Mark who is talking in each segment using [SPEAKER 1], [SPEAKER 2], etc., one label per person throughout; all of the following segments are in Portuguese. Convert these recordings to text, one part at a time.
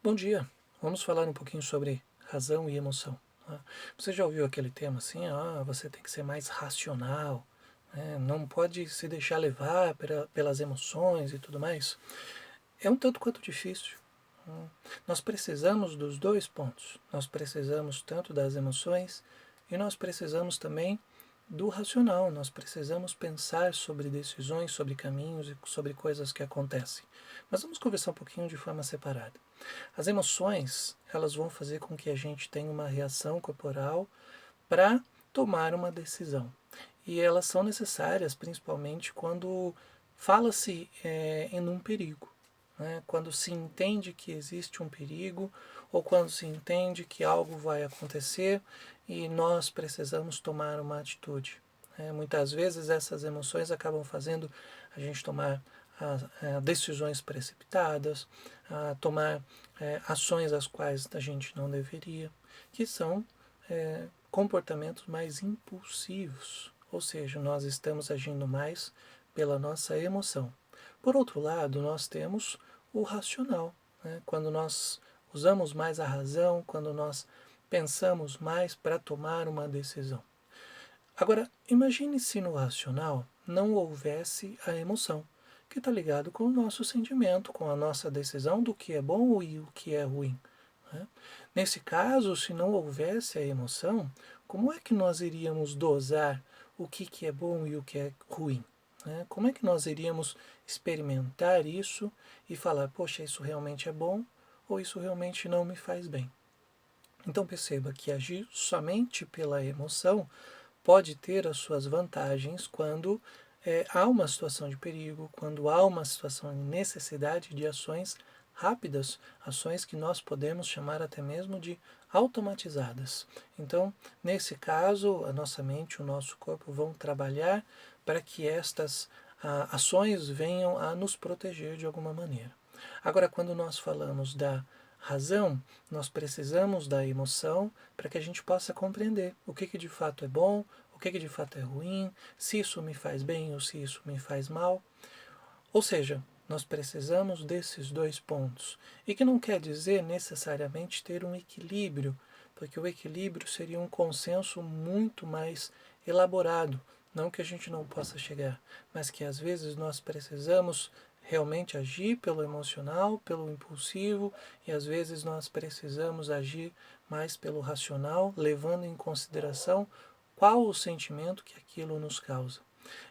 [SPEAKER 1] Bom dia, vamos falar um pouquinho sobre razão e emoção, né? Você já ouviu aquele tema assim, você tem que ser mais racional, né? Não pode se deixar levar pelas emoções e tudo mais. É um tanto quanto difícil, né? Nós precisamos dos dois pontos, nós precisamos tanto das emoções e nós precisamos também do racional, nós precisamos pensar sobre decisões, sobre caminhos e sobre coisas que acontecem. Mas vamos conversar um pouquinho de forma separada. As emoções, elas vão fazer com que a gente tenha uma reação corporal para tomar uma decisão. E elas são necessárias principalmente quando fala-se em um perigo, né? Quando se entende que existe um perigo ou quando se entende que algo vai acontecer e nós precisamos tomar uma atitude. Muitas vezes essas emoções acabam fazendo a gente tomar decisões precipitadas, tomar ações as quais a gente não deveria, que são comportamentos mais impulsivos, ou seja, nós estamos agindo mais pela nossa emoção. Por outro lado, nós temos o racional, né? Quando nós usamos mais a razão, quando nós pensamos mais para tomar uma decisão. Agora, imagine se no racional não houvesse a emoção, que está ligado com o nosso sentimento, com a nossa decisão do que é bom e o que é ruim, né? Nesse caso, se não houvesse a emoção, como é que nós iríamos dosar que é bom e o que é ruim, né? Como é que nós iríamos experimentar isso e falar, poxa, isso realmente é bom ou isso realmente não me faz bem? Então perceba que agir somente pela emoção pode ter as suas vantagens quando há uma situação de perigo, quando há uma situação de necessidade de ações rápidas, ações que nós podemos chamar até mesmo de automatizadas. Então, nesse caso, a nossa mente, o nosso corpo vão trabalhar para que estas ações venham a nos proteger de alguma maneira. Agora, quando nós falamos da razão, nós precisamos da emoção para que a gente possa compreender o que de fato é bom, o que de fato é ruim, se isso me faz bem ou se isso me faz mal. Ou seja, nós precisamos desses dois pontos. E que não quer dizer necessariamente ter um equilíbrio, porque o equilíbrio seria um consenso muito mais elaborado. Não que a gente não possa chegar, mas que às vezes nós precisamos realmente agir pelo emocional, pelo impulsivo, e às vezes nós precisamos agir mais pelo racional, levando em consideração qual o sentimento que aquilo nos causa.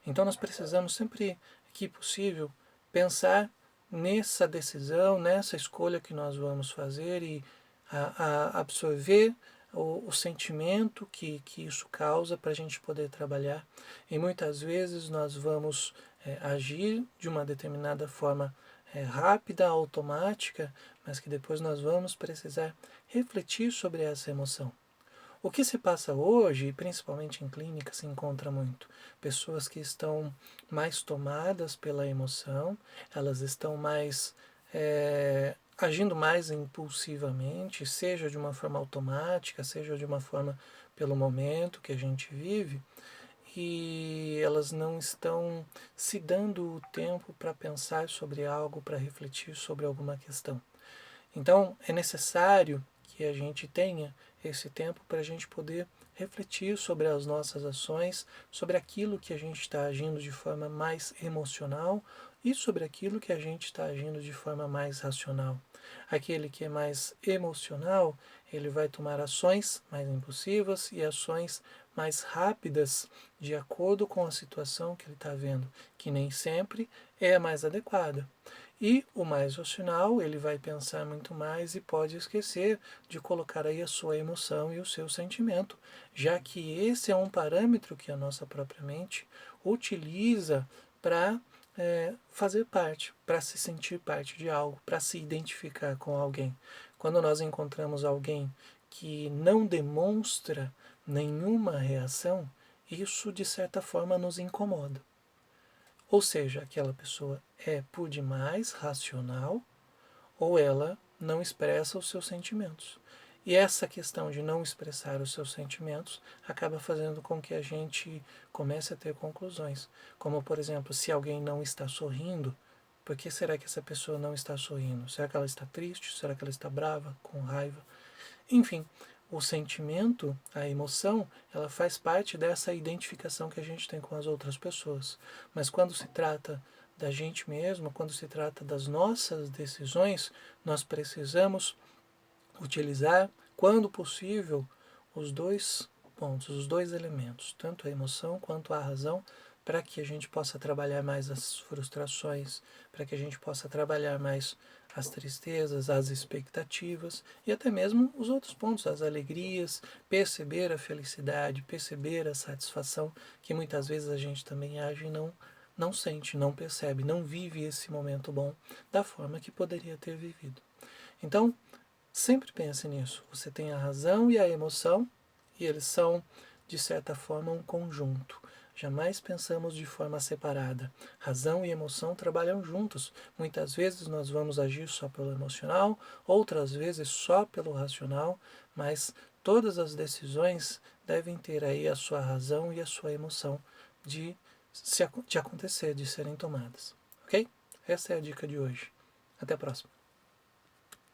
[SPEAKER 1] Então nós precisamos sempre que possível pensar nessa decisão, nessa escolha que nós vamos fazer e absorver o sentimento que isso causa para a gente poder trabalhar. E muitas vezes nós vamos agir de uma determinada forma rápida, automática, mas que depois nós vamos precisar refletir sobre essa emoção. O que se passa hoje, principalmente em clínica, se encontra muito pessoas que estão mais tomadas pela emoção, elas estão mais agindo mais impulsivamente, seja de uma forma automática, seja de uma forma pelo momento que a gente vive, e elas não estão se dando o tempo para pensar sobre algo, para refletir sobre alguma questão. Então, é necessário que a gente tenha esse tempo para a gente poder refletir sobre as nossas ações, sobre aquilo que a gente está agindo de forma mais emocional e sobre aquilo que a gente está agindo de forma mais racional. Aquele que é mais emocional, ele vai tomar ações mais impulsivas e ações mais rápidas de acordo com a situação que ele está vendo, que nem sempre é a mais adequada. E o mais racional, ele vai pensar muito mais e pode esquecer de colocar aí a sua emoção e o seu sentimento, já que esse é um parâmetro que a nossa própria mente utiliza para fazer parte, para se sentir parte de algo, para se identificar com alguém. Quando nós encontramos alguém que não demonstra nenhuma reação, isso de certa forma nos incomoda. Ou seja, aquela pessoa é por demais racional ou ela não expressa os seus sentimentos. E essa questão de não expressar os seus sentimentos acaba fazendo com que a gente comece a ter conclusões. Como, por exemplo, se alguém não está sorrindo, Por que será que essa pessoa não está sorrindo? Será que ela está triste? Será que ela está brava, com raiva? Enfim, o sentimento, a emoção, ela faz parte dessa identificação que a gente tem com as outras pessoas. Mas quando se trata da gente mesmo, quando se trata das nossas decisões, nós precisamos utilizar, quando possível, os dois pontos, os dois elementos, tanto a emoção quanto a razão, para que a gente possa trabalhar mais as frustrações, para que a gente possa trabalhar mais as tristezas, as expectativas e até mesmo os outros pontos, as alegrias, perceber a felicidade, perceber a satisfação, que muitas vezes a gente também age e não sente, não percebe, não vive esse momento bom da forma que poderia ter vivido. Então, sempre pense nisso. Você tem a razão e a emoção, e eles são, de certa forma, um conjunto. Jamais pensamos de forma separada. Razão e emoção trabalham juntos. Muitas vezes nós vamos agir só pelo emocional, outras vezes só pelo racional, mas todas as decisões devem ter aí a sua razão e a sua emoção de acontecer, de serem tomadas. Ok? Essa é a dica de hoje. Até a próxima.